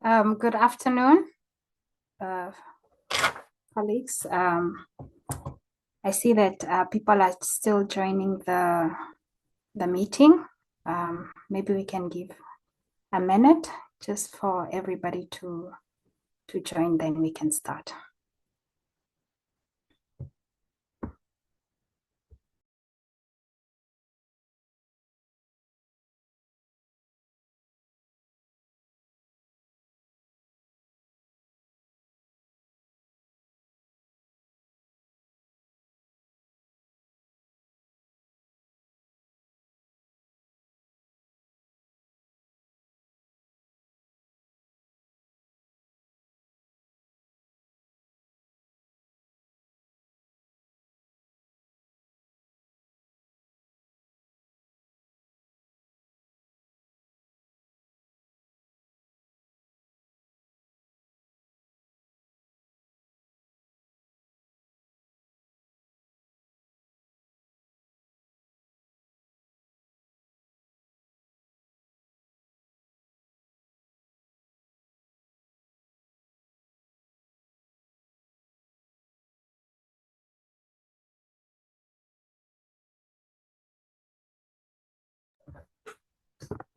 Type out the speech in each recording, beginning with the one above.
Good afternoon, colleagues. I see that people are still joining the meeting. Maybe we can give a minute just for everybody to join, then we can start.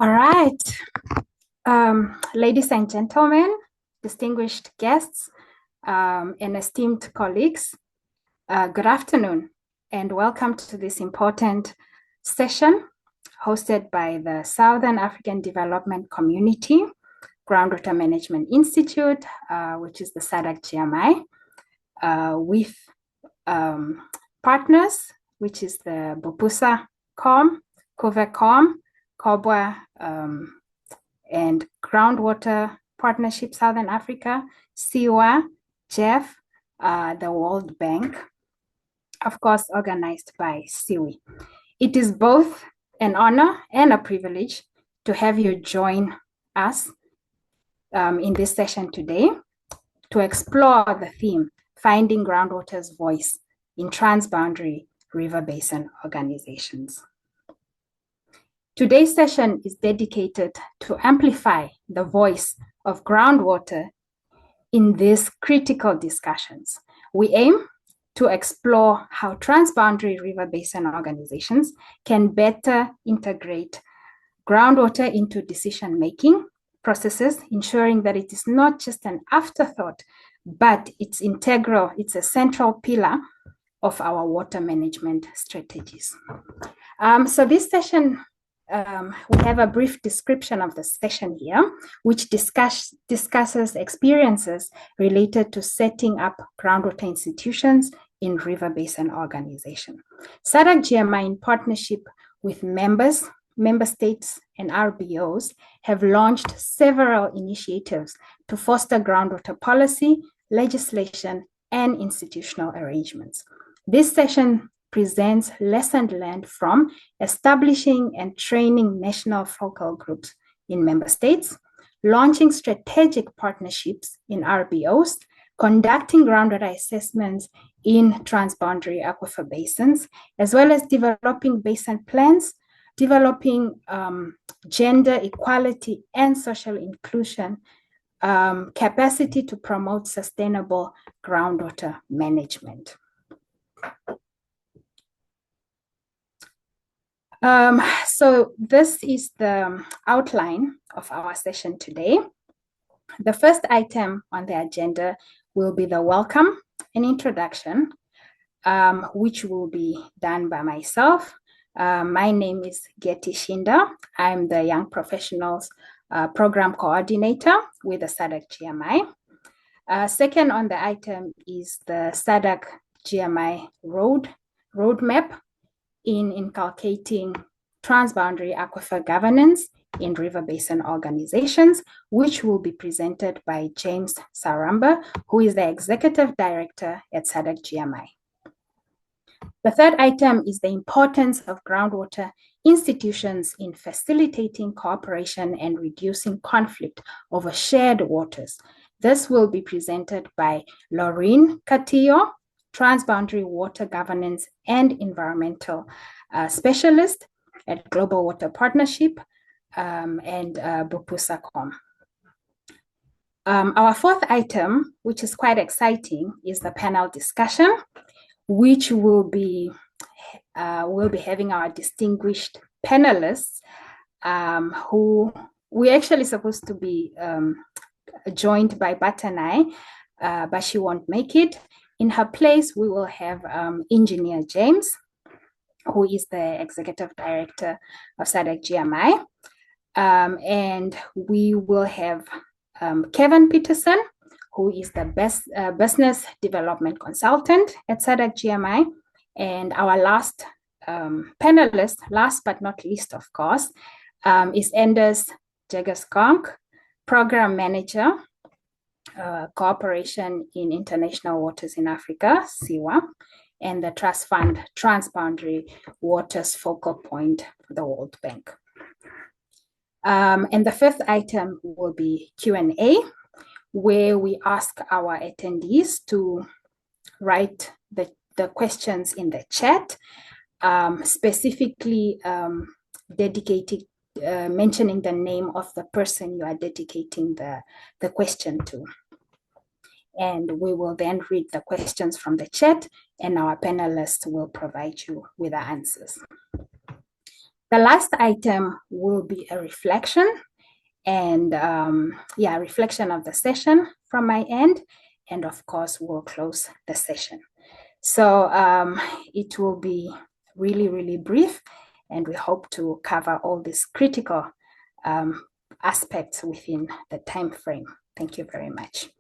All right, ladies and gentlemen, distinguished guests, and esteemed colleagues, good afternoon, and welcome to this important session hosted by the Southern African Development Community Groundwater Management Institute, which is the SADC-GMI, with partners, which is the BOPUSA-COM, COVECOM, COBWA, and Groundwater Partnership Southern Africa, SIWA, GEF, the World Bank, of course, organized by SIWI. It is both an honor and a privilege to have you join us in this session today to explore the theme, Finding Groundwater's Voice in Transboundary River Basin Organizations. Today's session is dedicated to amplify the voice of groundwater in these critical discussions. We aim to explore how transboundary river basin organizations can better integrate groundwater into decision-making processes, ensuring that it is not just an afterthought, but it's integral, it's a central pillar of our water management strategies. So this session, we have a brief description of the session here, which discusses experiences related to setting up groundwater institutions in River Basin Organization. SADC-GMI, in partnership with Member States and RBOs, have launched several initiatives to foster groundwater policy, legislation, and institutional arrangements. This session presents lessons learned from establishing and training national focal groups in member states, launching strategic partnerships in RBOs, conducting groundwater assessments in transboundary aquifer basins, as well as developing basin plans, developing gender equality and social inclusion, capacity to promote sustainable groundwater management. So this is the outline of our session today. The first item on the agenda will be the welcome and introduction, which will be done by myself. My name is Getty Shinda. I'm the Young Professionals Program Coordinator with the SADC-GMI. Second on the item is the SADC-GMI roadmap in inculcating transboundary aquifer governance in River Basin Organizations, which will be presented by James Saramba, who is the Executive Director at SADC-GMI. The third item is the importance of groundwater institutions in facilitating cooperation and reducing conflict over shared waters. This will be presented by Laureen Castillo, Transboundary Water Governance and Environmental Specialist at Global Water Partnership and BOPUSA-COM. Our fourth item, which is quite exciting, is the panel discussion, which will be we'll be having our distinguished panelists who we're actually supposed to be joined by Batanai, but she won't make it. In her place, we will have Engineer James, who is the Executive Director of SADC-GMI. And we will have Kevin Peterson, who is the Business Development Consultant at SADC-GMI. And our last panelist, last but not least, of course, is Anders Jagerskog, Program Manager, Cooperation in International Waters in Africa, SIWA, and the Trust Fund Transboundary Waters Focal Point for the World Bank. And the fifth item will be Q&A, where we ask our attendees to write the questions in the chat, specifically mentioning the name of the person you are dedicating the question to. And we will then read the questions from the chat, and our panelists will provide you with the answers. The last item will be a reflection, and reflection of the session from my end, and of course, we'll close the session. So it will be really, really brief, and we hope to cover all these critical aspects within the time frame. Thank you very much.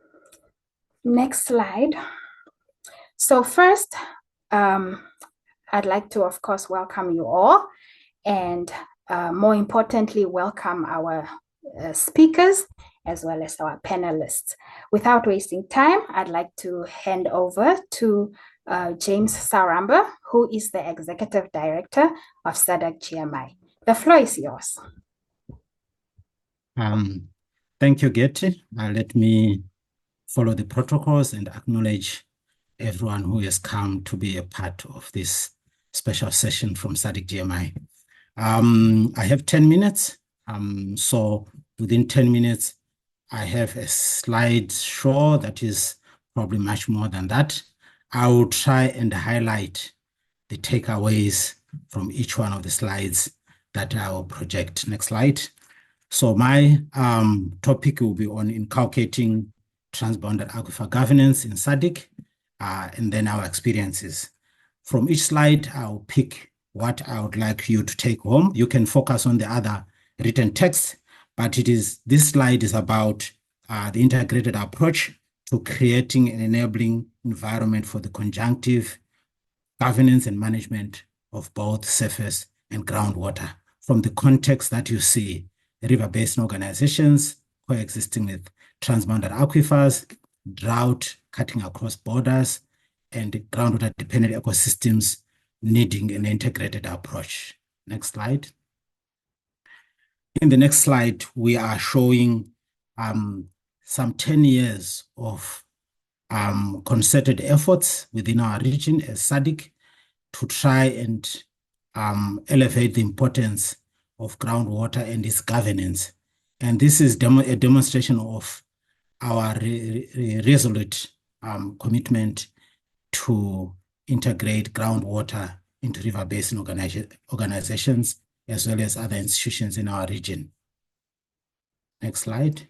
Next slide. So first, I'd like to, of course, welcome you all, and more importantly, welcome our speakers as well as our panelists. Without wasting time, I'd like to hand over to James Saramba, who is the Executive Director of SADC-GMI. The floor is yours. Thank you, Getty. Let me follow the protocols and acknowledge everyone who has come to be a part of this special session from SADC-GMI. I have 10 minutes. So within 10 minutes, I have a slide show that is probably much more than that. I will try and highlight the takeaways from each one of the slides that I will project. Next slide. So my topic will be on inculcating transboundary aquifer governance in SADC, and then our experiences. From each slide, I'll pick what I would like you to take home. You can focus on the other written text, but this slide is about the integrated approach to creating an enabling environment for the conjunctive governance and management of both surface and groundwater. From the context that you see, River Basin Organizations coexisting with transboundary aquifers, drought cutting across borders, and groundwater-dependent ecosystems needing an integrated approach. Next slide. In the next slide, we are showing some 10 years of concerted efforts within our region as SADC to try and elevate the importance of groundwater and its governance. And this is a demonstration of our resolute commitment to integrate groundwater into River Basin Organizations as well as other institutions in our region. Next slide.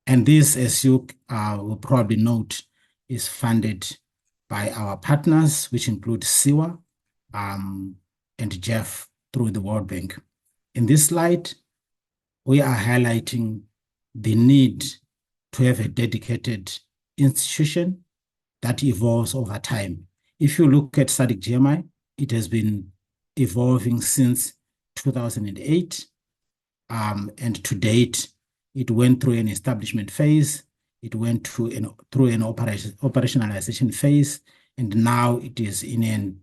And this, as you will probably note, is funded by our partners, which include SIWA and Jeff through the World Bank. In this slide, we are highlighting the need to have a dedicated institution that evolves over time. If you look at SADC-GMI, it has been evolving since 2008, and to date, it went through an establishment phase, it went through an operationalization phase, and now it is in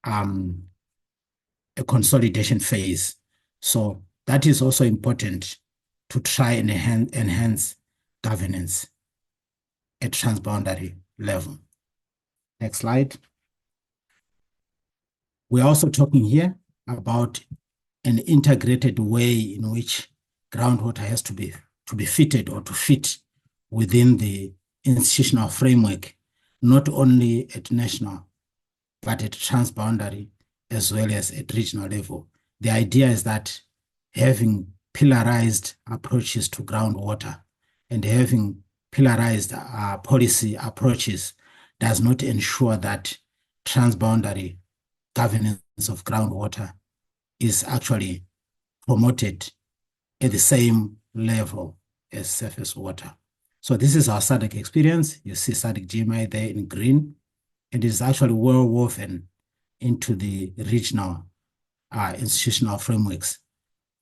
a consolidation phase. So that is also important to try and enhance governance at transboundary level. Next slide. We're also talking here about an integrated way in which groundwater has to be fitted or to fit within the institutional framework, not only at national, but at transboundary as well as at regional level. The idea is that having pillarized approaches to groundwater and having pillarized policy approaches does not ensure that transboundary governance of groundwater is actually promoted at the same level as surface water. So this is our SADC experience. You see SADC-GMI there in green. It is actually well woven into the regional institutional frameworks,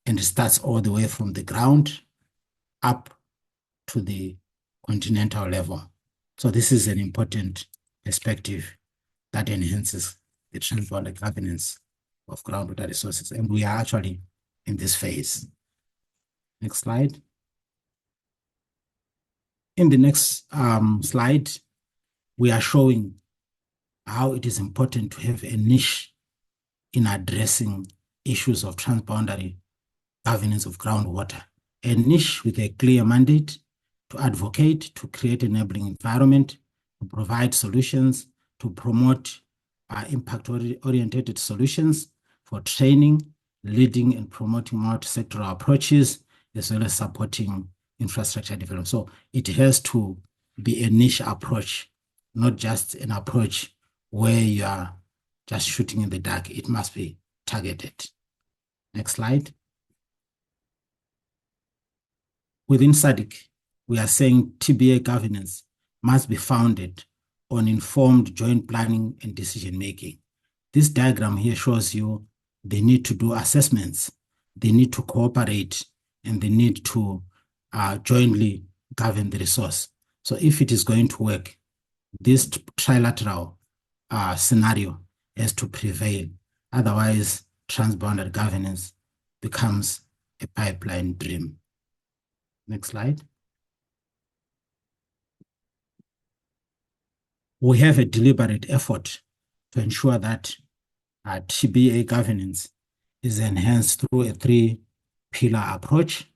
and it starts all the way from the ground up to the continental level. So this is an important perspective that enhances the transboundary governance of groundwater resources, and we are actually in this phase. Next slide. In the next slide, we are showing how it is important to have a niche in addressing issues of transboundary governance of groundwater. A niche with a clear mandate to advocate, to create an enabling environment, to provide solutions, to promote impact-oriented solutions for training, leading and promoting multi-sectoral approaches, as well as supporting infrastructure development. So it has to be a niche approach, not just an approach where you are just shooting in the dark. It must be targeted. Next slide. Within SADC, we are saying TBA governance must be founded on informed joint planning and decision-making. This diagram here shows you the need to do assessments, the need to cooperate, and the need to jointly govern the resource. So if it is going to work, this trilateral scenario has to prevail. Otherwise, transboundary governance becomes a pipeline dream. Next slide. We have a deliberate effort to ensure that TBA governance is enhanced through a three-pillar approach.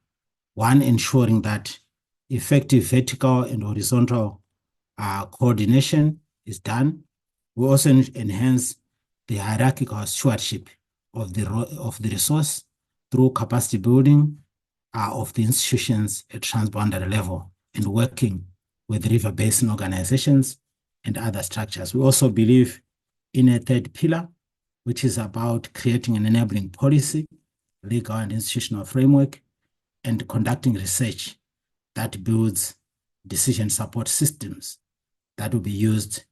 One, ensuring that effective vertical and horizontal coordination is done. We also enhance the hierarchical stewardship of the resource through capacity building of the institutions at transboundary level and working with River Basin Organizations and other structures. We also believe in a third pillar, which is about creating an enabling policy, legal and institutional framework, and conducting research that builds decision support systems that will be used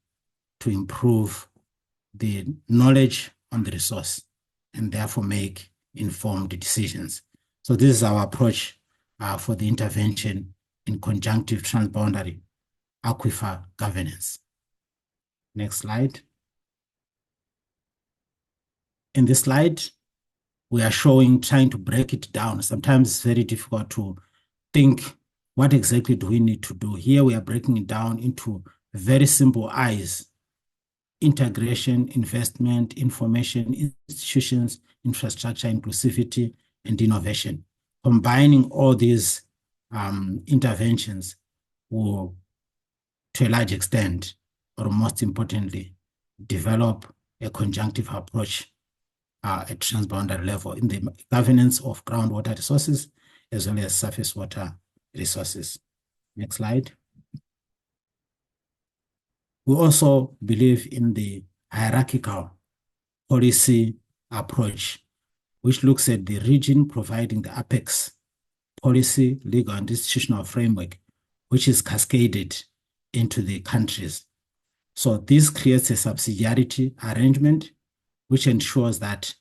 to improve the knowledge on the resource and therefore make informed decisions. So this is our approach for the intervention in conjunctive transboundary aquifer governance. Next slide. In this slide, we are trying to break it down. Sometimes it's very difficult to think what exactly do we need to do. Here we are breaking it down into very simple I's: integration, investment, information, institutions, infrastructure, inclusivity, and innovation. Combining all these interventions will, to a large extent, or most importantly, develop a conjunctive approach at transboundary level in the governance of groundwater resources as well as surface water resources. Next slide. We also believe in the hierarchical policy approach, which looks at the region providing the apex policy, legal, and institutional framework, which is cascaded into the countries. So this creates a subsidiarity arrangement, which ensures that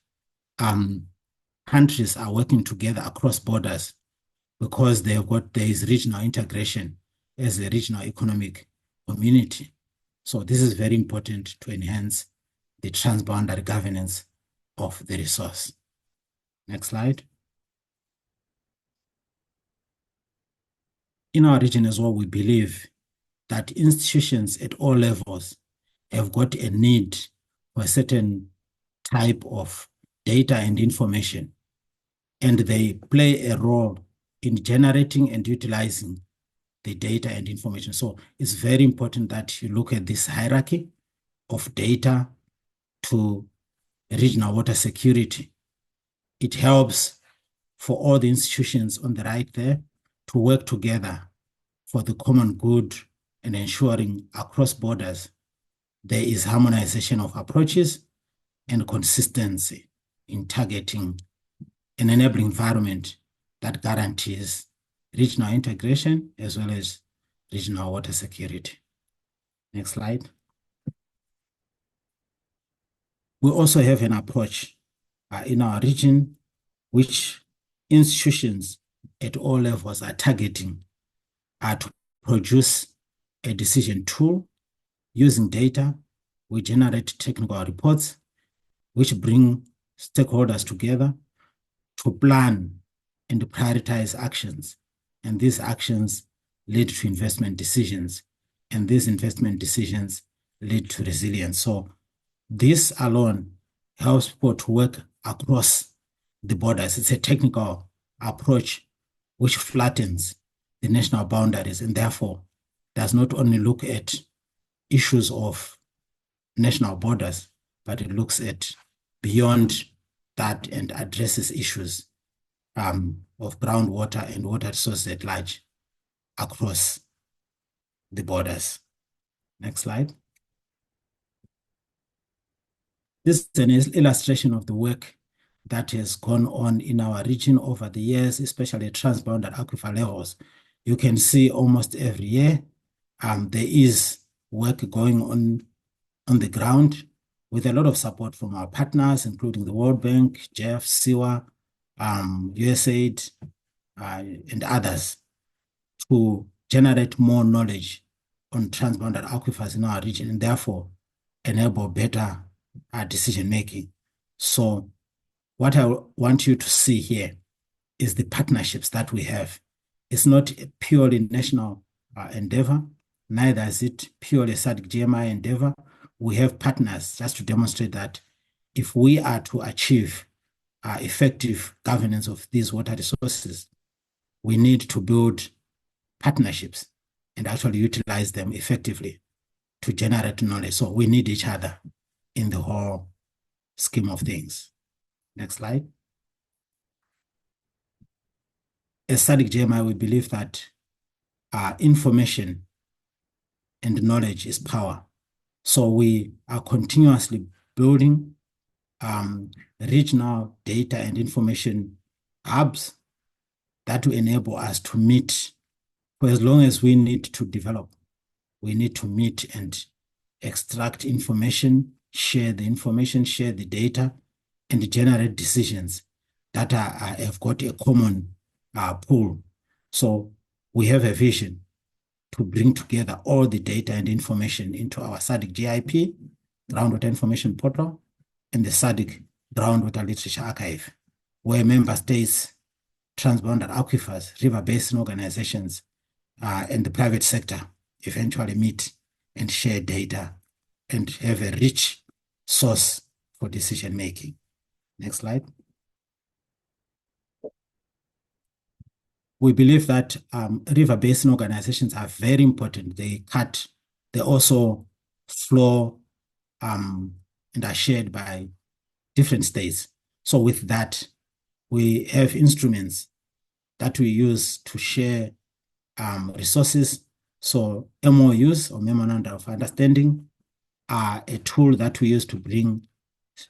countries are working together across borders because there is regional integration as a regional economic community. So this is very important to enhance the transboundary governance of the resource. Next slide. In our region as well, we believe that institutions at all levels have got a need for a certain type of data and information, and they play a role in generating and utilizing the data and information. So it's very important that you look at this hierarchy of data to regional water security. It helps for all the institutions on the right there to work together for the common good and ensuring across borders there is harmonization of approaches and consistency in targeting an enabling environment that guarantees regional integration as well as regional water security. Next slide. We also have an approach in our region which institutions at all levels are targeting to produce a decision tool using data. We generate technical reports which bring stakeholders together to plan and prioritize actions. And these actions lead to investment decisions. And these investment decisions lead to resilience. So this alone helps people to work across the borders. It's a technical approach which flattens the national boundaries and therefore does not only look at issues of national borders, but it looks at beyond that and addresses issues of groundwater and water resources at large across the borders. Next slide. This is an illustration of the work that has gone on in our region over the years, especially at transboundary aquifer levels. You can see almost every year there is work going on the ground with a lot of support from our partners, including the World Bank, GEF, SIWA, USAID, and others, to generate more knowledge on transboundary aquifers in our region and therefore enable better decision-making. So what I want you to see here is the partnerships that we have. It's not a purely national endeavor, neither is it purely a SADC-GMI endeavor. We have partners just to demonstrate that if we are to achieve effective governance of these water resources, we need to build partnerships and actually utilize them effectively to generate knowledge. So we need each other in the whole scheme of things. Next slide. As SADC-GMI, we believe that information and knowledge is power. So we are continuously building regional data and information hubs that will enable us to meet, for as long as we need to develop, we need to meet and extract information, share the data, and generate decisions that have got a common pool. So we have a vision to bring together all the data and information into our SADC GIP, Groundwater Information Portal, and the SADC Groundwater Literature Archive, where member states, transboundary aquifers, River Basin Organizations, and the private sector eventually meet and share data and have a rich source for decision making. Next slide. We believe that River Basin Organizations are very important. They also flow and are shared by different states. So with that, we have instruments that we use to share resources. So MOUs, or Memorandum of Understanding, are a tool that we use to bring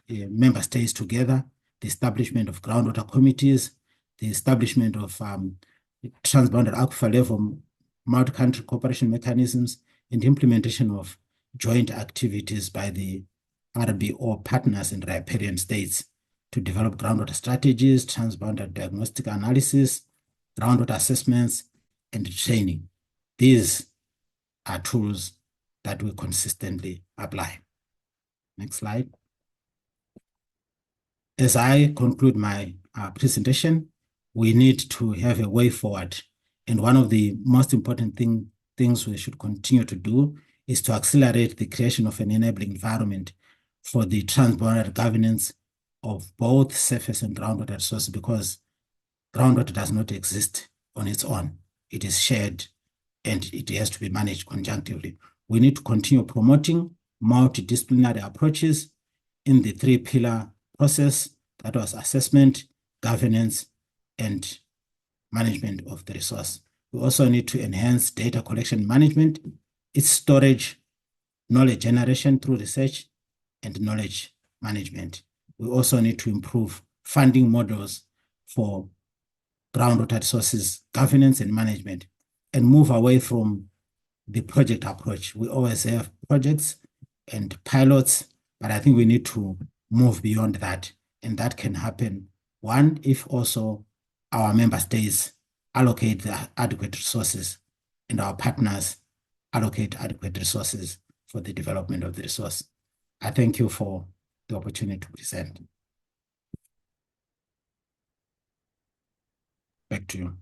member states together, the establishment of groundwater committees, the establishment of transboundary aquifer level multi-country cooperation mechanisms, and implementation of joint activities by the RBO partners and riparian states to develop groundwater strategies, transboundary diagnostic analysis, groundwater assessments, and training. These are tools that we consistently apply. Next slide. As I conclude my presentation, we need to have a way forward. And one of the most important things we should continue to do is to accelerate the creation of an enabling environment for the transboundary governance of both surface and groundwater resources, because groundwater does not exist on its own. It is shared and it has to be managed conjunctively. We need to continue promoting multidisciplinary approaches in the three-pillar process, that was assessment, governance, and management of the resource. We also need to enhance data collection management, its storage, knowledge generation through research, and knowledge management. We also need to improve funding models for groundwater resources governance and management, and move away from the project approach. We always have projects and pilots, but I think we need to move beyond that. And that can happen, one, if also our member states allocate the adequate resources and our partners allocate adequate resources for the development of the resource. I thank you for the opportunity to present. Back to you.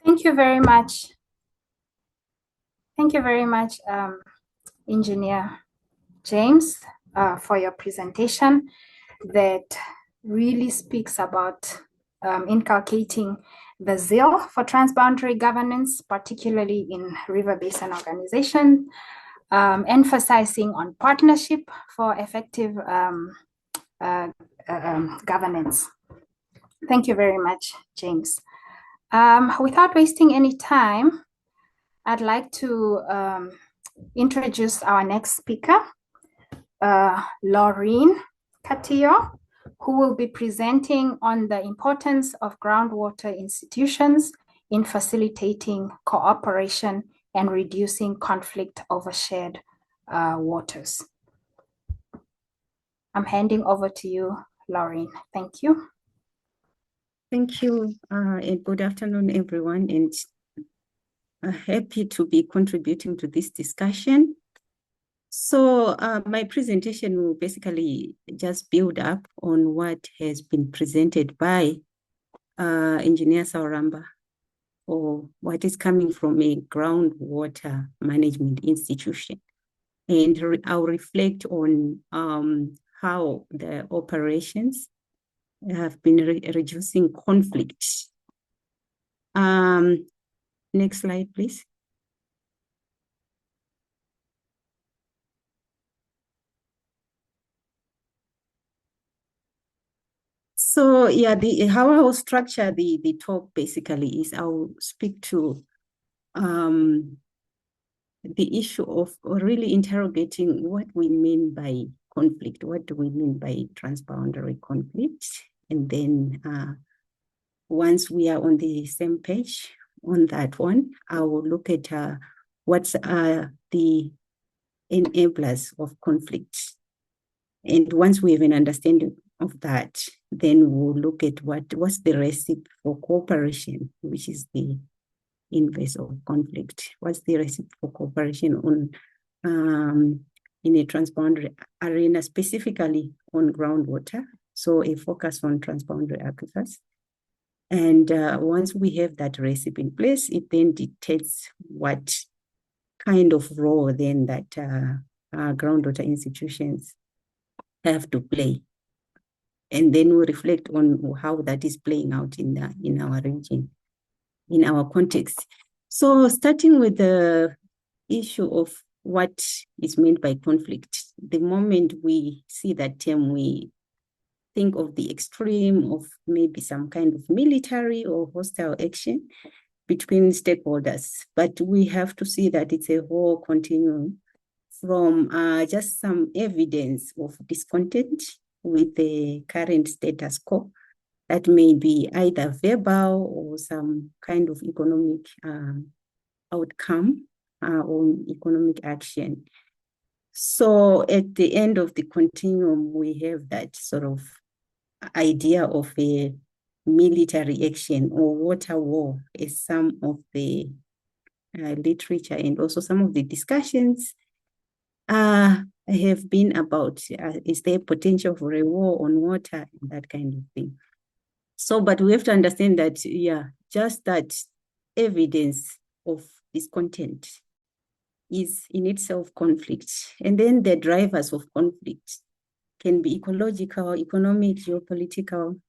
Thank you very much. Thank you very much, Engineer James, for your presentation that really speaks about inculcating the zeal for transboundary governance, particularly in River Basin Organizations, emphasizing on partnership for effective governance. Thank you very much, James. Without wasting any time, I'd like to introduce our next speaker, Laureen Castillo, who will be presenting on the importance of groundwater institutions in facilitating cooperation and reducing conflict over shared waters. I'm handing over to you, Laureen. Thank you. Thank you, and good afternoon, everyone, and happy to be contributing to this discussion. So my presentation will basically just build up on what has been presented by Engineer Sauramba, or what is coming from a groundwater management institution. And I'll reflect on how the operations have been reducing conflict. Next slide, please. So yeah, how I will structure the talk basically is I'll speak to the issue of really interrogating what we mean by conflict. What do we mean by transboundary conflict? And then once we are on the same page on that one, I will look at what's the enablers of conflict. And once we have an understanding of that, then we'll look at what's the recipe for cooperation, which is the inverse of conflict. What's the recipe for cooperation on in a transboundary arena, specifically on groundwater? So a focus on transboundary aquifers. And once we have that recipe in place, it then dictates what kind of role then that groundwater institutions have to play. And then we reflect on how that is playing out in our region, in our context. So starting with the issue of what is meant by conflict, the moment we see that term, we think of the extreme of maybe some kind of military or hostile action between stakeholders. But we have to see that it's a whole continuum from just some evidence of discontent with the current status quo that may be either verbal or some kind of economic outcome or economic action. So at the end of the continuum, we have that sort of idea of a military action or water war as some of the literature and also some of the discussions have been about, is there potential for a war on water and that kind of thing. So, but we have to understand that, yeah, just that evidence of discontent is in itself conflict. And then the drivers of conflict can be ecological, economic, geopolitical.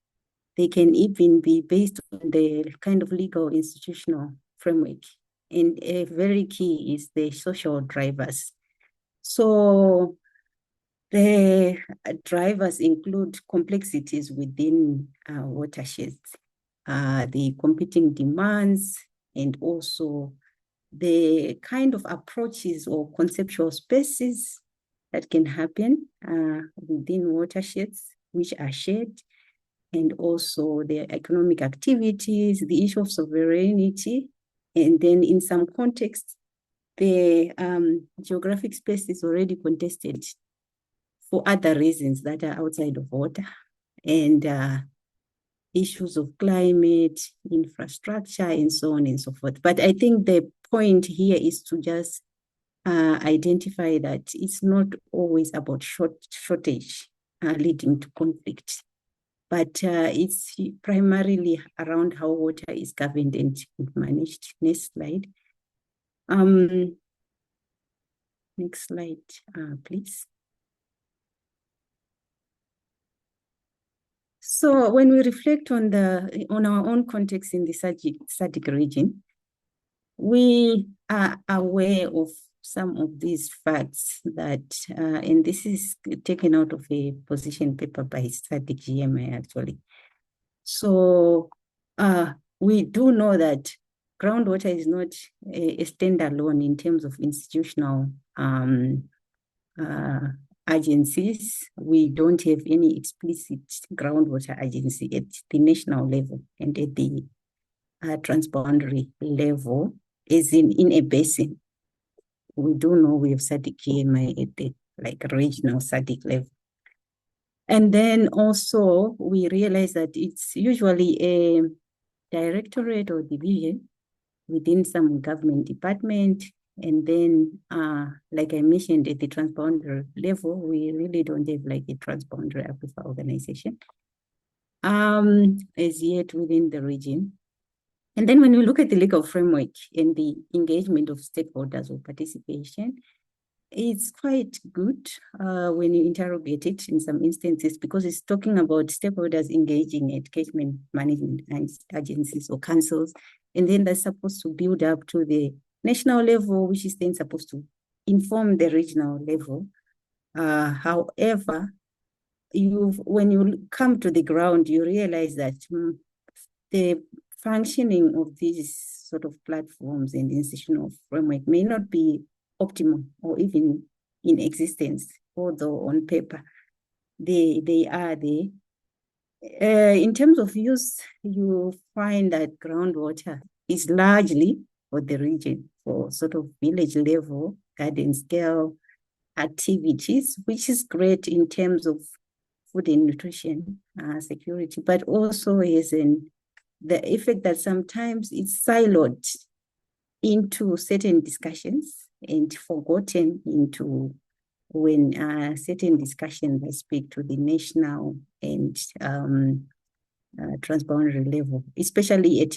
They can even be based on the kind of legal institutional framework And a very key is the social drivers. So the drivers include complexities within watersheds, the competing demands, and also the kind of approaches or conceptual spaces that can happen within watersheds, which are shared, and also the economic activities, the issue of sovereignty, and then in some contexts, the geographic space is already contested for other reasons that are outside of water, and issues of climate, infrastructure, and so on and so forth. But I think the point here is to just identify that it's not always about shortage leading to conflict, but it's primarily around how water is governed and managed. Next slide. Next slide, please. So when we reflect on our own context in the SADC region, we are aware of some of these facts that, and this is taken out of a position paper by SADC-GMI actually. So we do know that groundwater is not a standalone in terms of institutional agencies. We don't have any explicit groundwater agency at the national level and at the transboundary level, as in a basin. We do know we have SADC-GMI at the regional SADC level. And then also we realize that it's usually a directorate or division within some government department. And then, like I mentioned, at the transboundary level, we really don't have a transboundary aquifer organization as yet within the region. And then when we look at the legal framework and the engagement of stakeholders or participation, it's quite good when you interrogate it in some instances, because it's talking about stakeholders engaging at catchment management agencies or councils, and then that's supposed to build up to the national level, which is then supposed to inform the regional level. However, when you come to the ground, you realize that the functioning of these sort of platforms and institutional framework may not be optimal or even in existence, although on paper they are there. In terms of use, you find that groundwater is largely for the region, for sort of village level, garden scale activities, which is great in terms of food and nutrition security, but also is in the effect that sometimes it's siloed into certain discussions and forgotten into when certain discussions speak to the national and transboundary level, especially at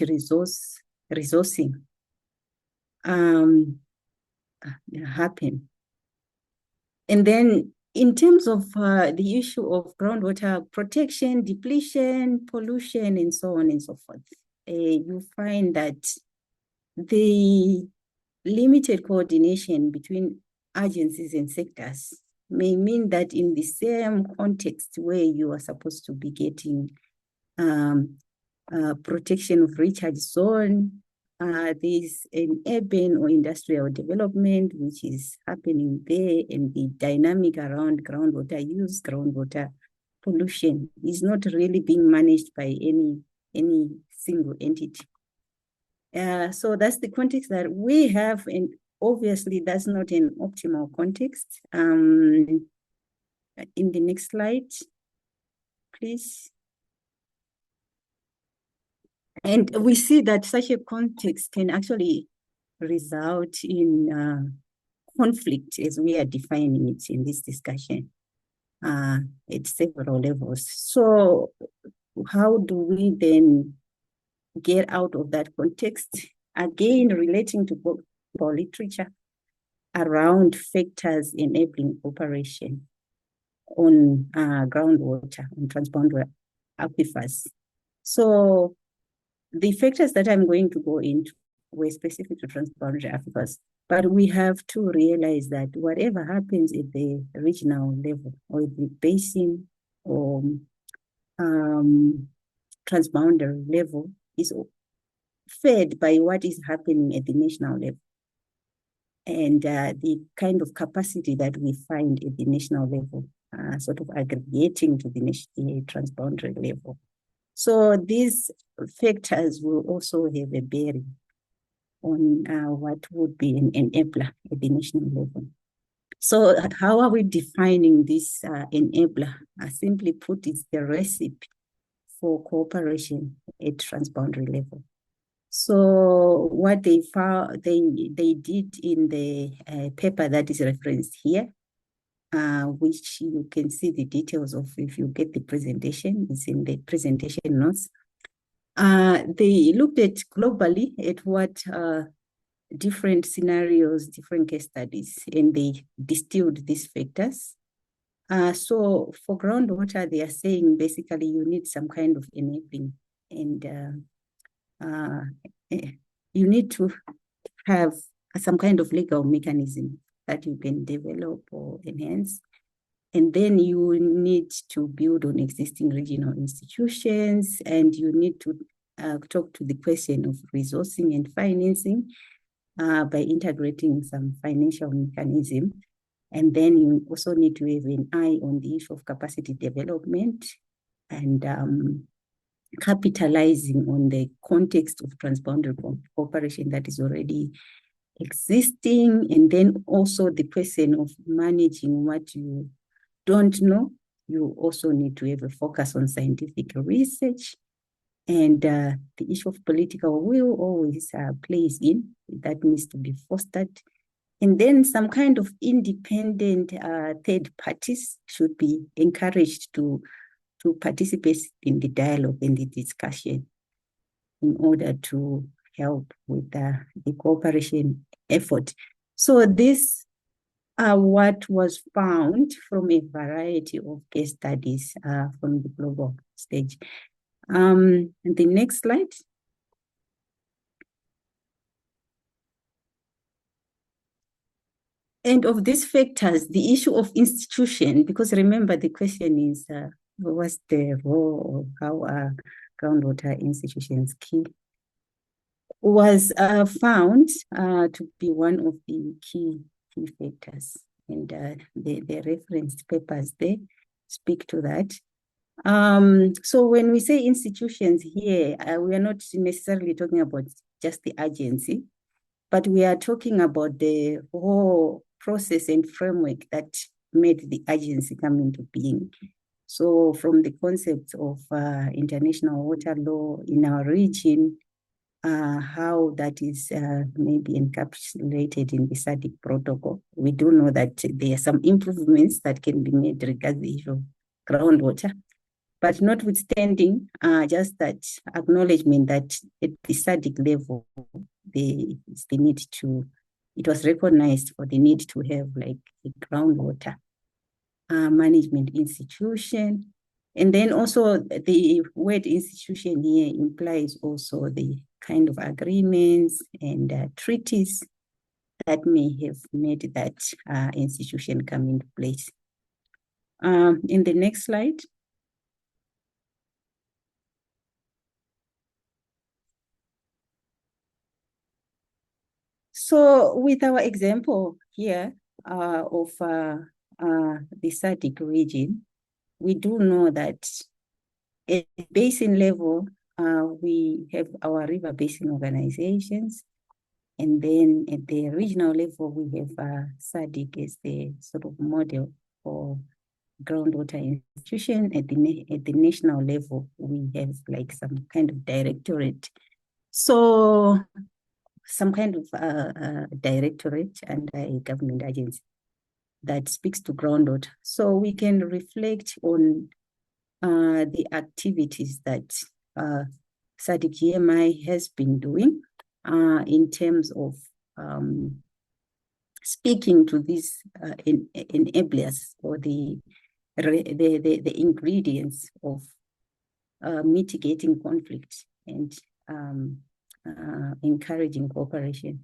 resourcing happen. And then in terms of the issue of groundwater protection, depletion, pollution, and so on and so forth, you find that the limited coordination between agencies and sectors may mean that in the same context where you are supposed to be getting protection of recharge zone, there's an urban or industrial development which is happening there, and the dynamic around groundwater use, groundwater pollution is not really being managed by any single entity. So that's the context that we have, and obviously that's not an optimal context. In the next slide, please. And we see that such a context can actually result in conflict as we are defining it in this discussion at several levels. So how do we then get out of that context? Again, relating to literature around factors enabling operation on groundwater, on transboundary aquifers. So the factors that I'm going to go into were specific to transboundary aquifers. But we have to realize that whatever happens at the regional level or the basin or transboundary level is fed by what is happening at the national level and the kind of capacity that we find at the national level, sort of aggregating to the transboundary level. So these factors will also have a bearing on what would be an enabler at the national level. So how are we defining this enabler? Simply put, it's the recipe for cooperation at transboundary level. So what they found, they did in the paper that is referenced here, which you can see the details of if you get the presentation, it's in the presentation notes. They looked at globally at what different scenarios, different case studies, and they distilled these factors. So for groundwater, they are saying basically you need some kind of enabling, and you need to have some kind of legal mechanism that you can develop or enhance. And then you need to build on existing regional institutions, and you need to talk to the question of resourcing and financing by integrating some financial mechanism. And then you also need to have an eye on the issue of capacity development and capitalizing on the context of transboundary cooperation that is already existing. And then also the question of managing what you don't know. You also need to have a focus on scientific research. And the issue of political will always plays in, that needs to be fostered. And then some kind of independent third parties should be encouraged to participate in the dialogue and the discussion in order to help with the cooperation effort. So this what was found from a variety of case studies from the global stage. The next slide. And of these factors, the issue of institution, because remember the question is, what's the role of how are groundwater institutions key, was found to be one of the key factors. And the referenced papers there speak to that. So when we say institutions here, we are not necessarily talking about just the agency, but we are talking about the whole process and framework that made the agency come into being. So from the concept of international water law in our region, how that is maybe encapsulated in the SADC protocol. We do know that there are some improvements that can be made regarding the issue of groundwater, but notwithstanding just that acknowledgement that at the SADC level, the need to, it was recognized for the need to have like a groundwater management institution. And then also the word institution here implies also the kind of agreements and treaties that may have made that institution come into place. In the next slide. So with our example here of the SADC region, we do know that at the basin level, we have our River Basin Organizations. And then at the regional level, we have SADC as the sort of model for groundwater institution. At the national level, we have like some kind of directorate. So some kind of directorate and a government agency that speaks to groundwater. So we can reflect on the activities that SADC-GMI has been doing in terms of speaking to these enablers or the ingredients of mitigating conflict and encouraging cooperation.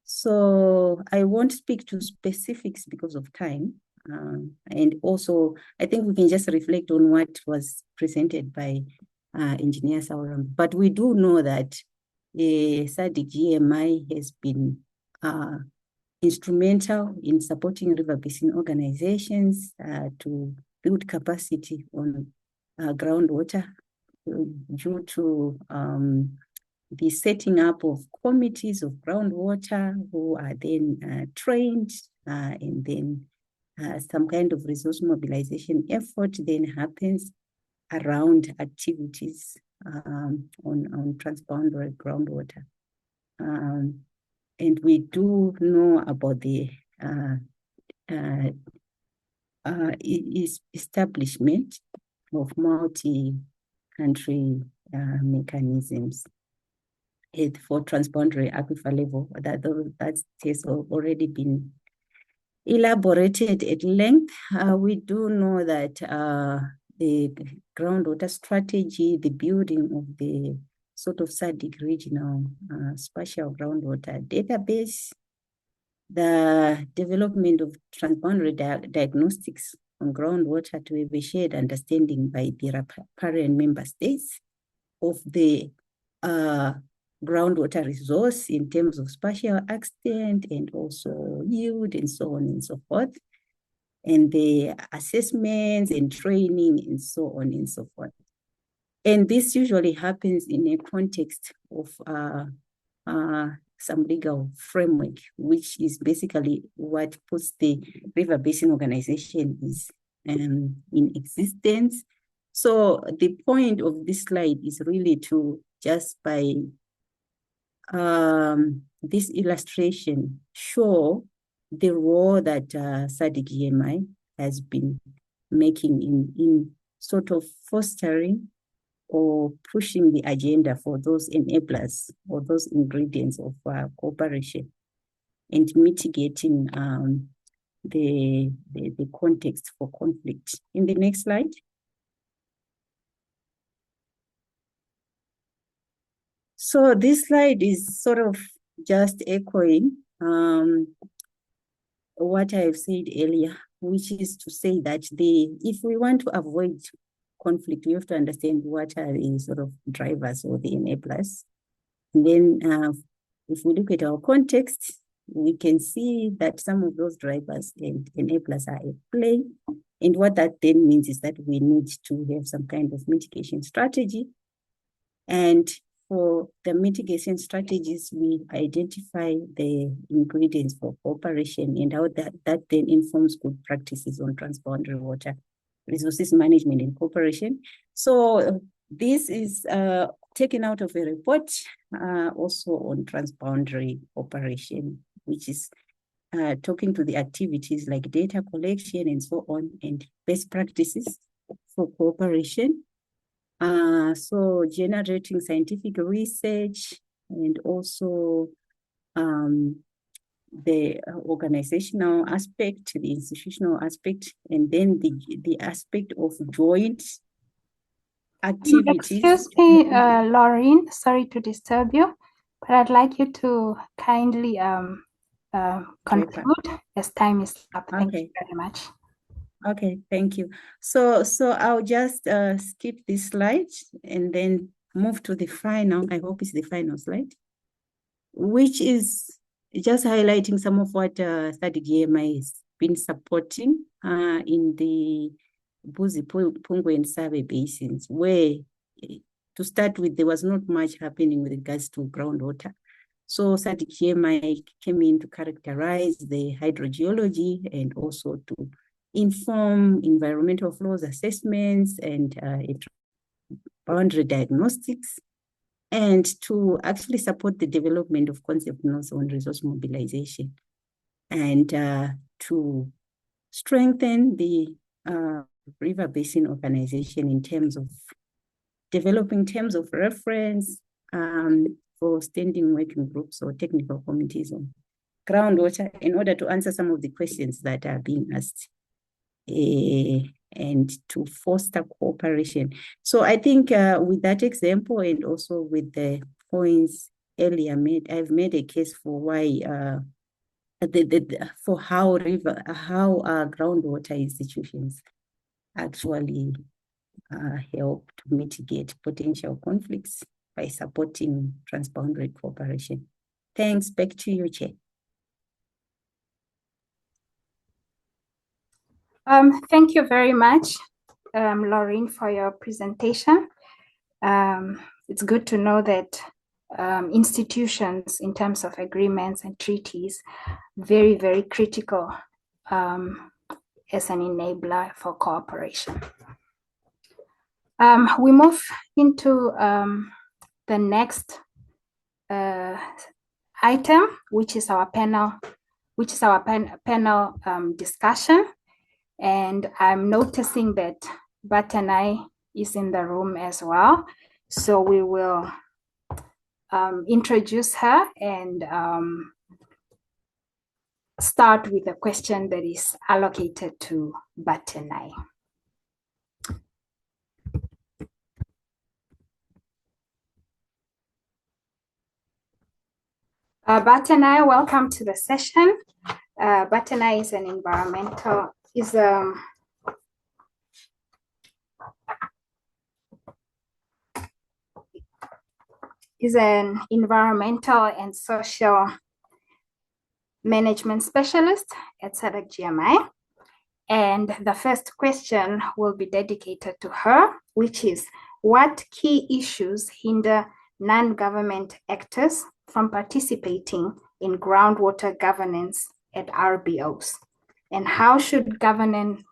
So I won't speak to specifics because of time. And also, I think we can just reflect on what was presented by Engineer Sauram. But we do know that SADC-GMI has been instrumental in supporting River Basin Organizations to build capacity on groundwater due to the setting up of committees of groundwater who are then trained, and then some kind of resource mobilization effort then happens around activities on transboundary groundwater. And we do know about the establishment of multi-country mechanisms for transboundary aquifer level. That has already been elaborated at length. We do know that the groundwater strategy, the building of the sort of SADC regional spatial groundwater database, the development of transboundary diagnostics on groundwater to have a shared understanding by the riparian member states of the groundwater resource in terms of spatial extent and also yield and so on and so forth, and the assessments and training and so on and so forth. And this usually happens in a context of some legal framework, which is basically what puts the River Basin Organization is in existence. So the point of this slide is really to just by this illustration show the role that SADC-GMI has been making in sort of fostering or pushing the agenda for those enablers or those ingredients of cooperation and mitigating the context for conflict. In the next slide. So this slide is sort of just echoing what I have said earlier, which is to say that if we want to avoid conflict, we have to understand what are the sort of drivers or the enablers. And then if we look at our context, we can see that some of those drivers and enablers are at play. And what that then means is that we need to have some kind of mitigation strategy. And for the mitigation strategies, we identify the ingredients for cooperation and how that then informs good practices on transboundary water resources management and cooperation. So this is taken out of a report also on transboundary cooperation, which is talking to the activities like data collection and so on, and best practices for cooperation. So generating scientific research and also the organizational aspect, the institutional aspect, and then the aspect of joint activities. Excuse me, Laureen, sorry to disturb you, but I'd like you to kindly conclude as time is up. Thank you very much. Okay, thank you. So I'll just skip this slide and then move to the final, I hope it's the final slide, which is just highlighting some of what SADC-GMI has been supporting in the Buzi, Pungwe, and Sabe basins, where, to start with, there was not much happening with regards to groundwater. So SADC-GMI came in to characterize the hydrogeology and also to inform environmental flows assessments and boundary diagnostics, and to actually support the development of concept notes on resource mobilization, and to strengthen the River Basin Organization in terms of developing terms of reference for standing working groups or technical committees on groundwater in order to answer some of the questions that are being asked and to foster cooperation. So I think with that example and also with the points earlier I've made a case for why for how groundwater institutions actually help to mitigate potential conflicts by supporting transboundary cooperation. Thanks. Back to you, Chair. Thank you very much, Laureen, for your presentation. It's good to know that institutions, in terms of agreements and treaties, very, very critical as an enabler for cooperation. We move into the next item, which is our panel discussion. And I'm noticing that Batanai is in the room as well. So we will introduce her and start with a question that is allocated to Batanai. Batanai, welcome to the session. Batanai is an environmental and social management specialist at SADC-GMI. And the first question will be dedicated to her, which is, what key issues hinder non-government actors from participating in groundwater governance at RBOs? And how should governance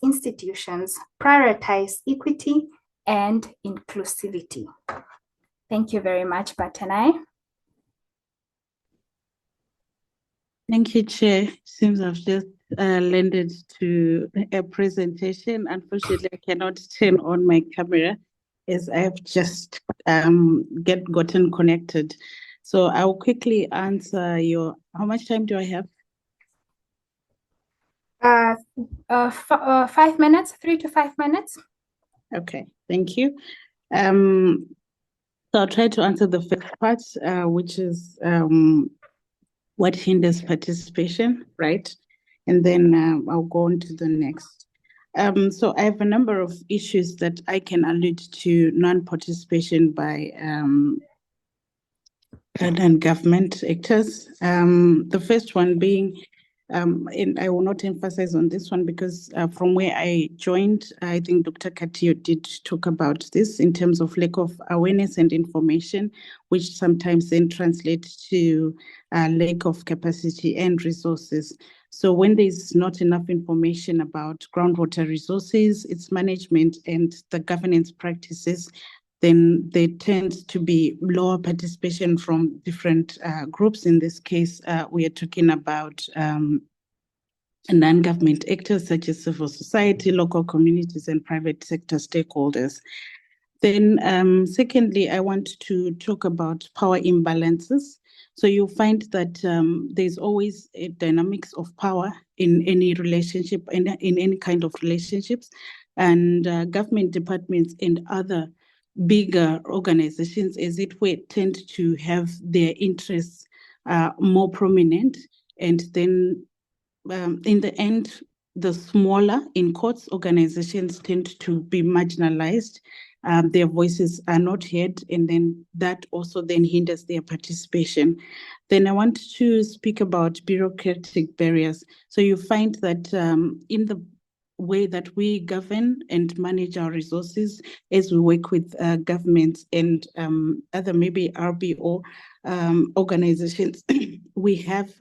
institutions prioritize equity and inclusivity? Thank you very much, Batanai. Thank you, Chair. Seems I've just landed to a presentation. Unfortunately, I cannot turn on my camera as I have just gotten connected. So I'll quickly answer your, how much time do I have? 5 minutes, 3 to 5 minutes. Okay, thank you. So I'll try to answer the first part, which is what hinders participation, right? And then I'll go on to the next. So I have a number of issues that I can allude to non-participation by non-government actors. The first one being, and I will not emphasize on this one because from where I joined, I think Dr. Katia did talk about this in terms of lack of awareness and information, which sometimes then translates to lack of capacity and resources. So when there's not enough information about groundwater resources, its management and the governance practices, then there tends to be lower participation from different groups. In this case, we are talking about non-government actors such as civil society, local communities, and private sector stakeholders. Then secondly, I want to talk about power imbalances. So you'll find that there's always a dynamics of power in any relationship, in any kind of relationships, and government departments and other bigger organizations, as it were, tend to have their interests more prominent, and then in the end, the smaller, in quotes, organizations tend to be marginalized. Their voices are not heard, and then that also then hinders their participation. Then I want to speak about bureaucratic barriers. So you find that in the way that we govern and manage our resources as we work with governments and other maybe RBO organizations, we have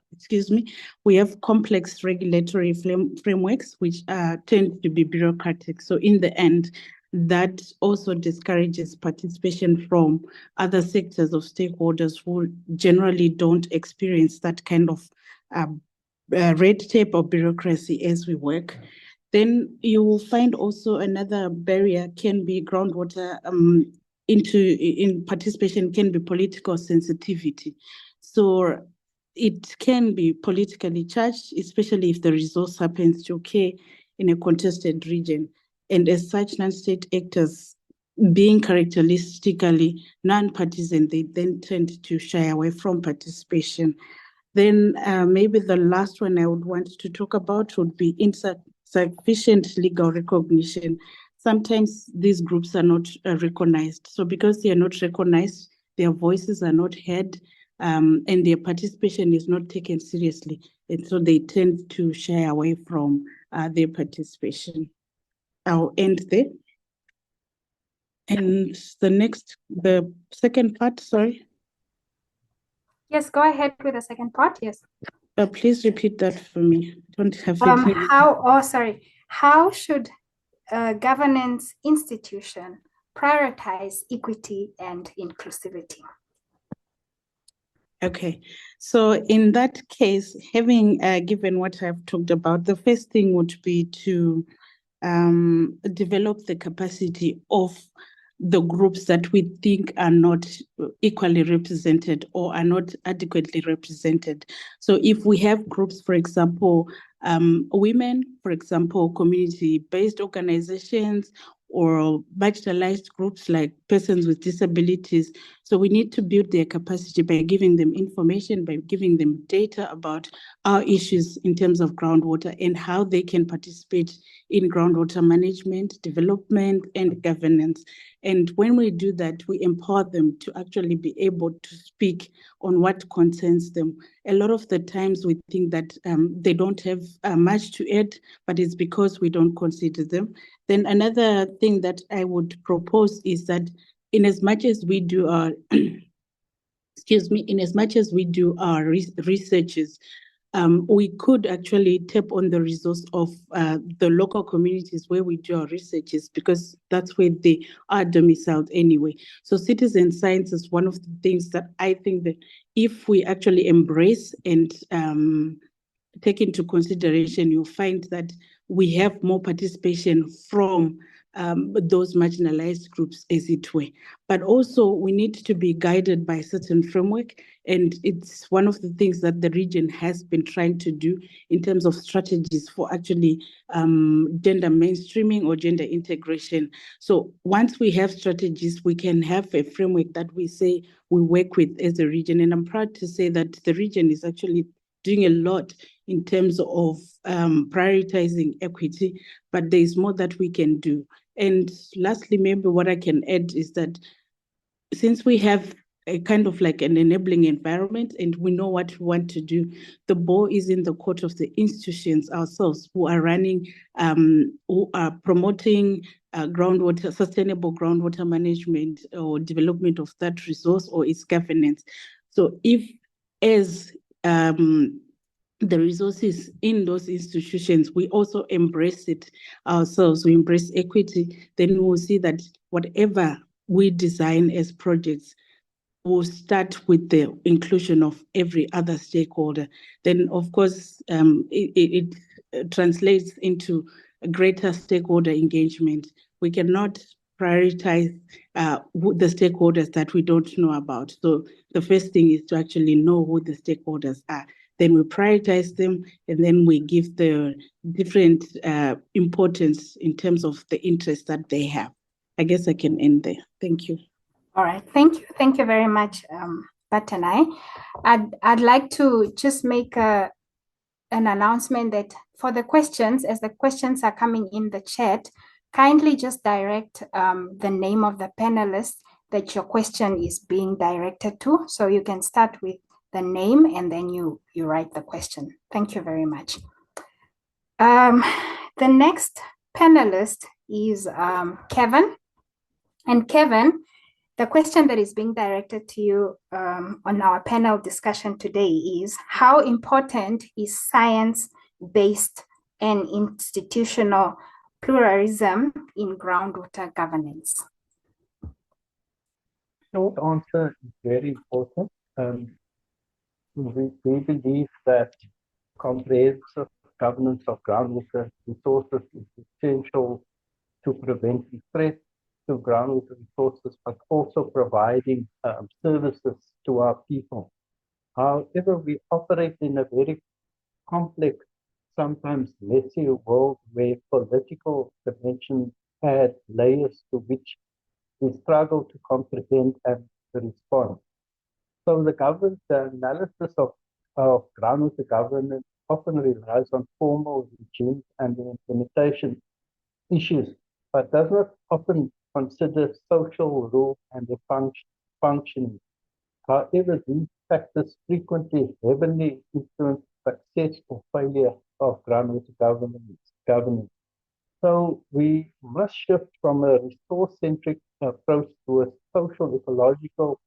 complex regulatory frameworks which tend to be bureaucratic. So in the end, that also discourages participation from other sectors of stakeholders who generally don't experience that kind of red tape or bureaucracy as we work. Then you will find also another barrier can be groundwater in participation can be political sensitivity. So it can be politically charged, especially if the resource happens to occur in a contested region. And as such, non-state actors being characteristically non-partisan, they then tend to shy away from participation. Then maybe the last one I would want to talk about would be insufficient legal recognition. Sometimes these groups are not recognized. So because they are not recognized, their voices are not heard, and their participation is not taken seriously. And so they tend to shy away from their participation. I'll end there. And the second part, sorry. Yes, go ahead with the second part, yes. Please repeat that for me. I don't have it. How should a governance institution prioritize equity and inclusivity? Okay, so in that case, having given what I've talked about, the first thing would be to develop the capacity of the groups that we think are not equally represented or are not adequately represented. So if we have groups, for example, women, for example, community-based organizations, or marginalized groups like persons with disabilities. So we need to build their capacity by giving them information, by giving them data about our issues in terms of groundwater and how they can participate in groundwater management, development, and governance. And when we do that, we empower them to actually be able to speak on what concerns them. A lot of the times we think that they don't have much to add, but it's because we don't consider them. Then another thing that I would propose is that in as much as we do our, researches, we could actually tap on the resource of the local communities where we do our researches, because that's where they are domiciled anyway. So citizen science is one of the things that I think that if we actually embrace and take into consideration, you'll find that we have more participation from those marginalized groups, as it were. But also we need to be guided by a certain framework. And it's one of the things that the region has been trying to do in terms of strategies for actually gender mainstreaming or gender integration. So once we have strategies, we can have a framework that we say we work with as a region. And I'm proud to say that the region is actually doing a lot in terms of prioritizing equity, but there's more that we can do. And lastly, maybe what I can add is that since we have a kind of like an enabling environment and we know what we want to do, the ball is in the court of the institutions ourselves who are running, who are promoting groundwater, sustainable groundwater management or development of that resource or its governance. So if as the resources in those institutions, we also embrace it ourselves, we embrace equity, then we will see that whatever we design as projects will start with the inclusion of every other stakeholder. Then, of course, it translates into a greater stakeholder engagement. We cannot prioritize the stakeholders that we don't know about. So the first thing is to actually know who the stakeholders are. Then we prioritize them, and then we give the different importance in terms of the interest that they have. I guess I can end there. Thank you. All right, thank you. Thank you very much, Batanai. I'd like to just make an announcement that for the questions, as the questions are coming in the chat, kindly just direct the name of the panelist that your question is being directed to. So you can start with the name and then you write the question. Thank you very much. The next panelist is Kevin. And Kevin, the question that is being directed to you on our panel discussion today is, how important is science-based and institutional pluralism in groundwater governance? Short answer is very important. We believe that comprehensive governance of groundwater resources is essential to prevent the threat to groundwater resources, but also providing services to our people. However, we operate in a very complex, sometimes messy world where political dimensions add layers to which we struggle to comprehend and respond. So the analysis of groundwater governance often relies on formal regimes and the implementation issues, but does not often consider social rules and their functioning. However, these factors frequently heavily influence success or failure of groundwater governance. So we must shift from a resource-centric approach to a social ecological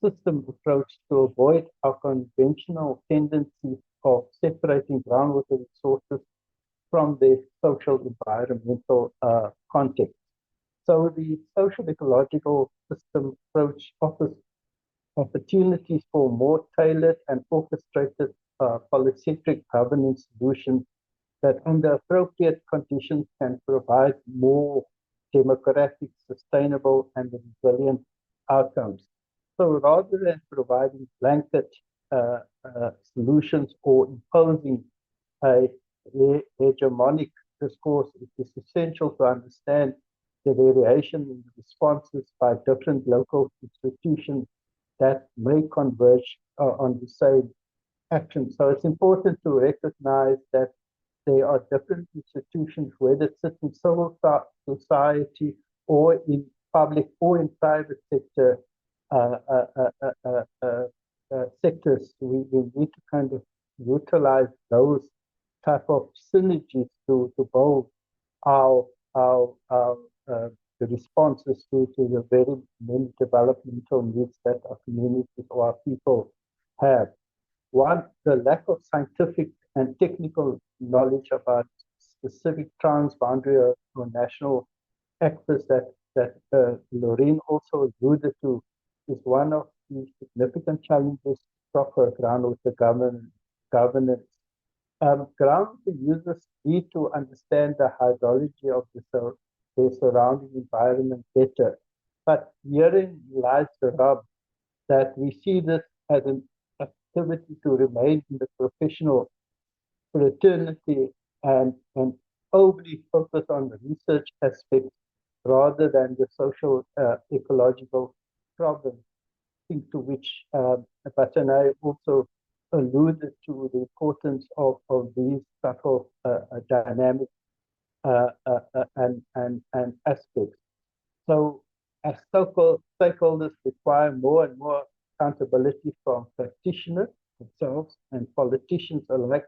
system approach to avoid our conventional tendency of separating groundwater resources from their social environmental context. So the social ecological system approach offers opportunities for more tailored and orchestrated polycentric governance solutions that under appropriate conditions can provide more democratic, sustainable, and resilient outcomes. So rather than providing blanket solutions or imposing a hegemonic discourse, it is essential to understand the variation in responses by different local institutions that may converge on the same action. So it's important to recognize that there are different institutions, whether it sits in civil society or in public or in private sector sectors. We need to kind of utilize those type of synergies to build the responses to the very many developmental needs that our communities or our people have. One, the lack of scientific and technical knowledge about specific transboundary or national actors that Lorraine also alluded to is one of the significant challenges proper groundwater governance. Groundwater users need to understand the hydrology of their surrounding environment better. But herein lies the rub, that we see this as an activity to remain in the professional fraternity and overly focus on the research aspects rather than the social ecological problems, to which Batanai also alluded to the importance of these type of dynamic and aspects. So as stakeholders require more and more accountability from practitioners themselves and politicians alike.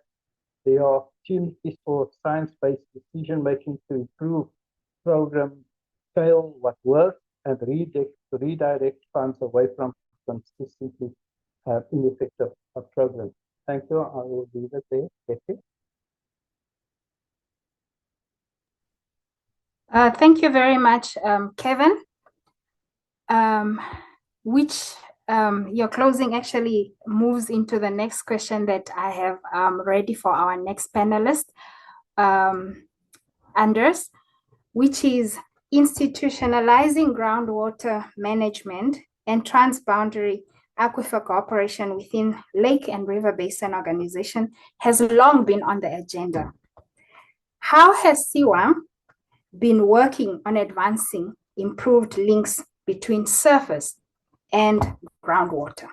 There are opportunities for science-based decision-making to improve program scale what works and redirect funds away from consistently ineffective programs. Thank you. I will leave it there. Betty? Thank you very much, Kevin. Your closing actually moves into the next question that I have ready for our next panelist, Anders, which is institutionalizing groundwater management and transboundary aquifer cooperation within Lake and River Basin Organization has long been on the agenda. How has CWAM been working on advancing improved links between surface and groundwater?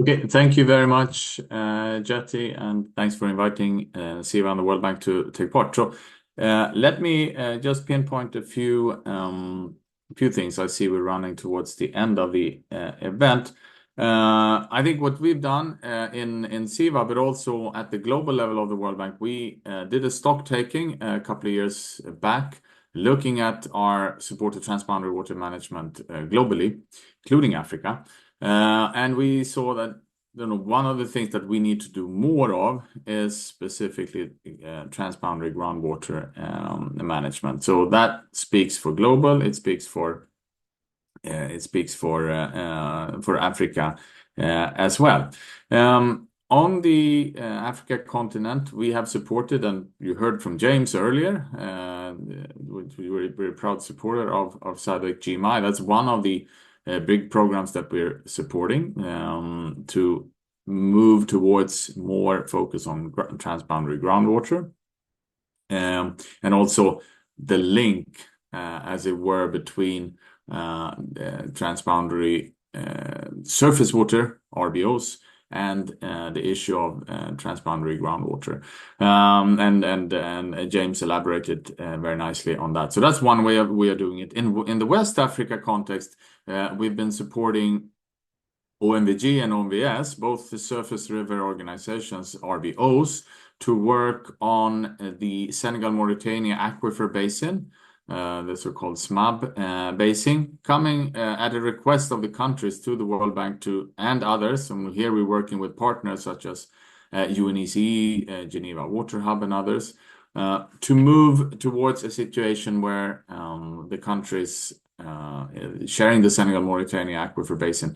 Okay, thank you very much, Jati, and thanks for inviting CWAM and the World Bank to take part. So let me just pinpoint a few things. I see we're running towards the end of the event. I think what we've done in CWAM, but also at the global level of the World Bank, we did a stock taking a couple of years back, looking at our support to transboundary water management globally, including Africa. And we saw that one of the things that we need to do more of is specifically transboundary groundwater management. So that speaks for global, it speaks for Africa as well. On the Africa continent, we have supported, and you heard from James earlier, we were very proud supporter of SADC-GMI. That's one of the big programs that we're supporting to move towards more focus on transboundary groundwater, and also the link as it were, between transboundary surface water, RBOs, and the issue of transboundary groundwater. And James elaborated very nicely on that. So that's one way we are doing it. In the West Africa context, we've been supporting OMVG and OMVS, both the surface river organizations, RBOs, to work on the Senegal-Mauritania aquifer basin, the so-called SMAB basin, coming at a request of the countries to the World Bank and others. And here we're working with partners such as UNECE, Geneva Water Hub, and others, to move towards a situation where the countries sharing the Senegal-Mauritania aquifer basin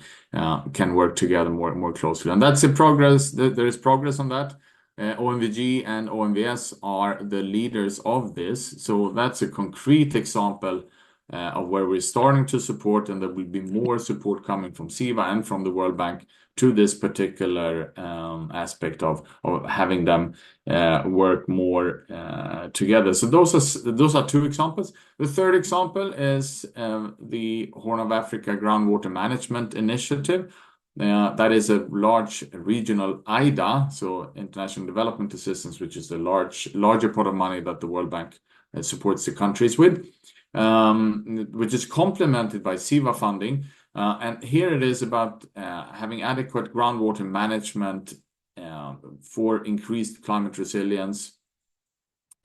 can work together more closely. And that's in progress. There is progress on that. OMVG and OMVS are the leaders of this. So that's a concrete example of where we're starting to support, and there will be more support coming from SIVA and from the World Bank to this particular aspect of having them work more together. So those are two examples. The third example is the Horn of Africa Groundwater Management Initiative. That is a large regional IDA, so International Development Assistance, which is the larger pot of money that the World Bank supports the countries with, which is complemented by SIVA funding. And here it is about having adequate groundwater management for increased climate resilience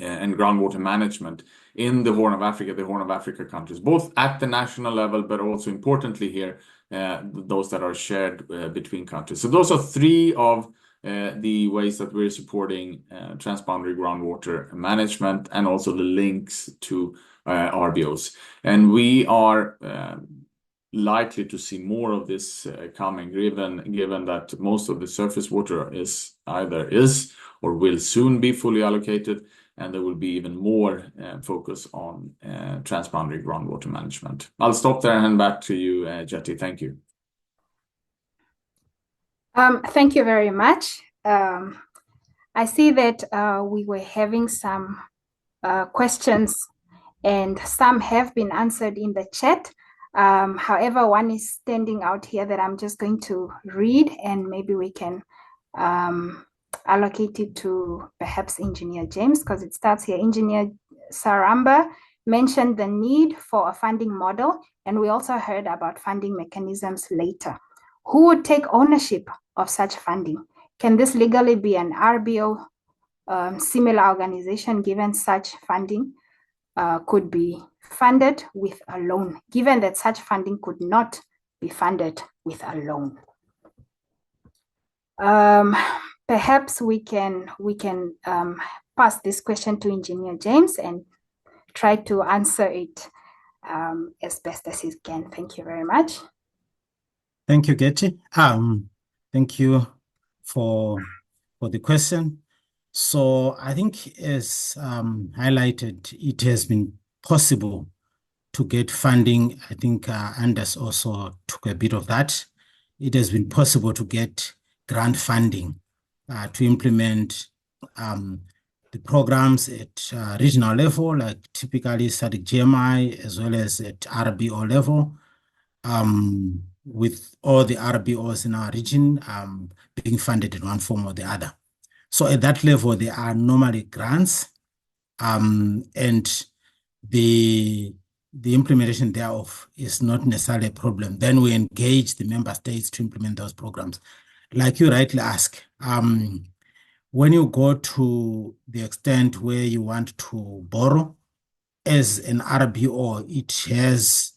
and groundwater management in the Horn of Africa countries, both at the national level, but also importantly here, those that are shared between countries. So those are three of the ways that we're supporting transboundary groundwater management, and also the links to RBOs. And we are likely to see more of this coming, given that most of the surface water is or will soon be fully allocated, and there will be even more focus on transboundary groundwater management. I'll stop there and hand back to you, Jyoti. Thank you. Thank you very much. I see that we were having some questions, and some have been answered in the chat. However, one is standing out here that I'm just going to read, and maybe we can allocate it to perhaps Engineer James, because it starts here. Engineer Saramba mentioned the need for a funding model, and we also heard about funding mechanisms later. Who would take ownership of such funding? Can this legally be an RBO similar organization, given such funding could be funded with a loan, given that such funding could not be funded with a loan? Perhaps we can pass this question to Engineer James and try to answer it as best as he can. Thank you very much. Thank you, Getty. Thank you for the question. So I think, as highlighted, it has been possible to get funding. I think Anders also took a bit of that. It has been possible to get grant funding to implement the programs at regional level, like typically SADC-GMI, as well as at RBO level, with all the RBOs in our region being funded in one form or the other. So at that level, there are normally grants, and the implementation thereof is not necessarily a problem. Then we engage the member states to implement those programs. Like you rightly ask, when you go to the extent where you want to borrow, as an RBO, it has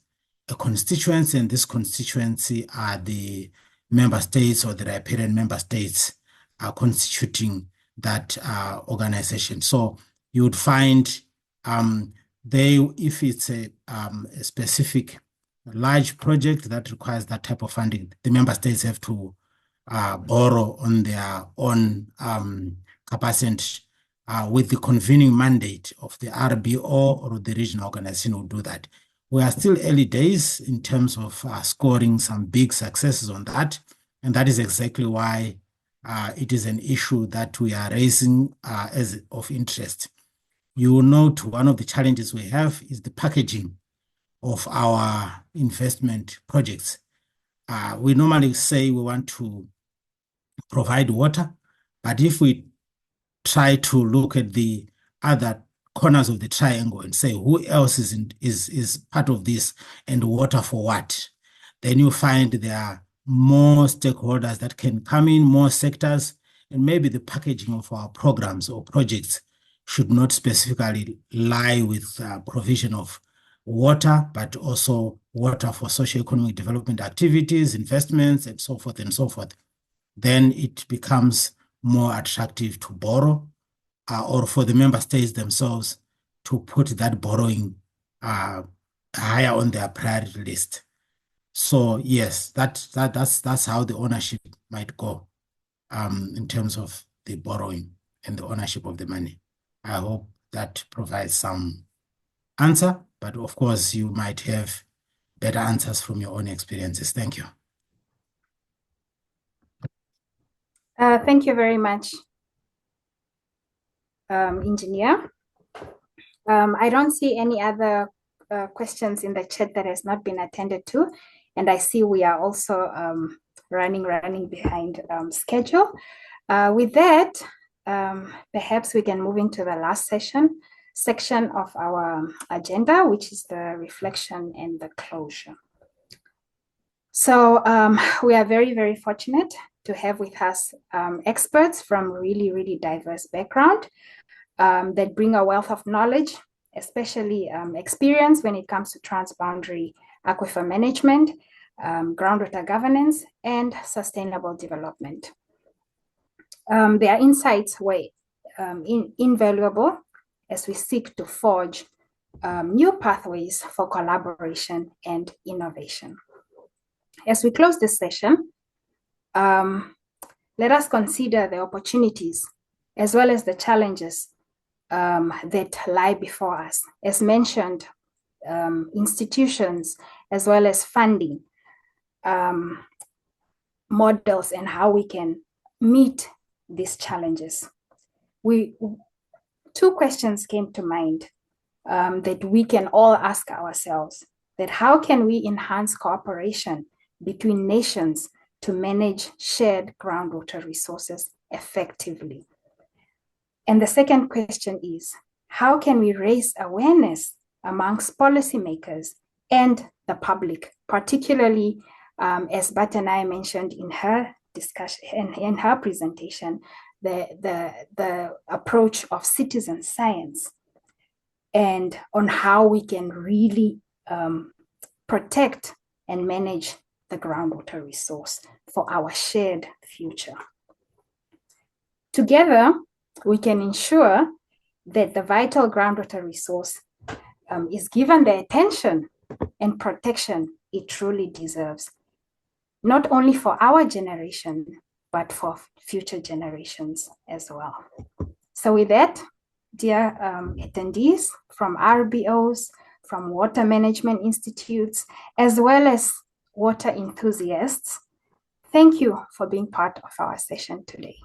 a constituency, and this constituency are the member states, or the riparian member states are constituting that organization. So you would find if it's a specific large project that requires that type of funding, the member states have to borrow on their own capacity with the convening mandate of the RBO or the regional organization will do that. We are still early days in terms of scoring some big successes on that, and that is exactly why it is an issue that we are raising as of interest. you will note one of the challenges we have is the packaging of our investment projects. We normally say we want to provide water, but if we try to look at the other corners of the triangle and say who else is part of this and water for what, then you find there are more stakeholders that can come in, more sectors, and maybe the packaging of our programs or projects should not specifically lie with provision of water, but also water for socio-economic development activities, investments, and so forth and so forth. Then it becomes more attractive to borrow or for the member states themselves to put that borrowing higher on their priority list. So yes, that's how the ownership might go in terms of the borrowing and the ownership of the money. I hope that provides some answer, but of course you might have better answers from your own experiences. Thank you. Thank you very much, Engineer. I don't see any other questions in the chat that has not been attended to, and I see we are also running behind schedule. With that, perhaps we can move into the last section of our agenda, which is the reflection and the closure. So we are very, very fortunate to have with us experts from really diverse background that bring a wealth of knowledge, especially experience when it comes to transboundary aquifer management, groundwater governance, and sustainable development. Their insights were invaluable as we seek to forge new pathways for collaboration and innovation. As we close this session, let us consider the opportunities as well as the challenges that lie before us. As mentioned, institutions as well as funding, models, and how we can meet these challenges. Two questions came to mind that we can all ask ourselves, that how can we enhance cooperation between nations to manage shared groundwater resources effectively? And the second question is, how can we raise awareness amongst policymakers and the public, particularly as Batanai mentioned in her discussion, in her presentation, the approach of citizen science, and on how we can really protect and manage the groundwater resource for our shared future. Together, we can ensure that the vital groundwater resource is given the attention and protection it truly deserves, not only for our generation, but for future generations as well. So with that, dear attendees from RBOs, from water management institutes, as well as water enthusiasts, thank you for being part of our session today.